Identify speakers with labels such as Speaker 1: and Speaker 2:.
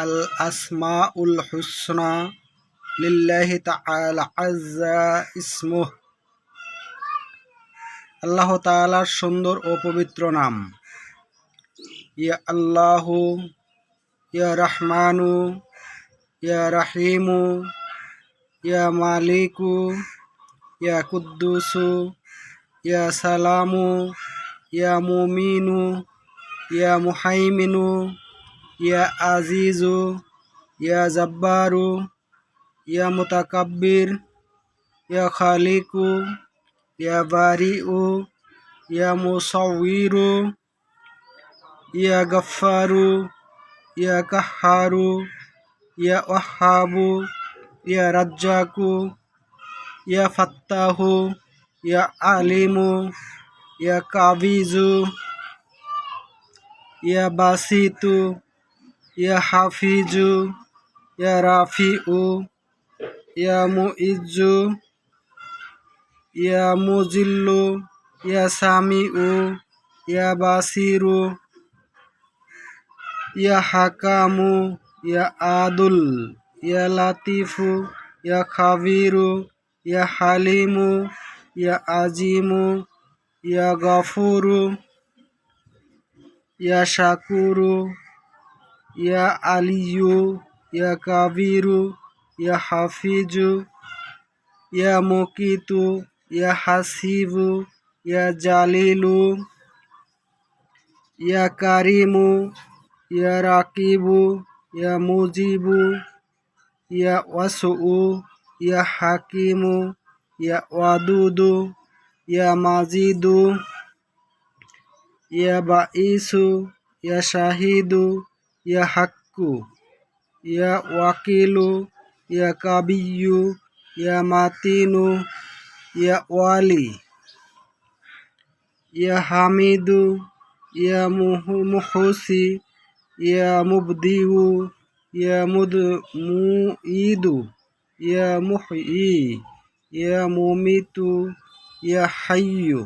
Speaker 1: আল আসমাউল হুসনা লিল্লাহি তাআলা আযজা ইসমুহ। আল্লাহ তাআলার সুন্দর ও পবিত্র নাম। ইয়া আল্লাহু, ইয়া রহমানু, ইয়া রাহিমু, ইয়া মালিকু, ইয়া কুদ্দুসু, ইয়া সালামু, ইয়া মুমিনু, ইয়া মুহাইমিনু, ইয়া আজিজু, ইয়া জাব্বারু, ইয়া মুতাকাব্বির, ইয়া খালিকু, ইয়া বারিউ, ইয়া মুসাউইরু, ইয়া গাফফারু, ইয়া কাহ্হারু, ইয়া ওয়াহ্হাবু, ইয়া রাজ্জাকু, ইয়া ফাত্তাহু, ইয়া আলিমু, ইয়া কাবিজু, ইয়া বাসিতু, ইয়া হাফিজু, ইয়া রাফিউ, ইয়া মুইজ্জু, ইয়া মুজিল্লু, ইয়া সামিউ, ইয়া বাসিরু, ইয়া হাকামু, ইয়া আদুল, ইয়া লাতিফু, ইয়া খাবিরু, ইয়া হালিমু, ইয়া আজিমু, ইয়া গফুরু, ইয়া শাকুরু, ইয়া আলিয়ু, ইয়া কাবিরু, ইয়া হাফিজু, ইয়া মুকিতু, ইয়া হাসিবু, ইয়া জালিলু, ইয়া কারিমু, ইয়া রাকিবু, ইয়া মুজিবু, ইয়া ওয়াসুউ, ইয়া হাকিমু, ইয়া ওয়াদুদু, ইয়া মাজিদু, ইয়া বাঈসু, ইয়া শাহিদু, ইয়া হাক্কু, ইয়া ওয়াকিলু, ইয়া কাবিয়্যু, ইয়া মাতিনু, ইয়া ওয়ালি, ইয়া হামিদু, ইয়া মুহসি, ইয়া মুবদিউ, ইয়া মুঈদু, ইয়া মুহয়ি, ইয়া মুমিতু, ইয়া হাইয়্যু।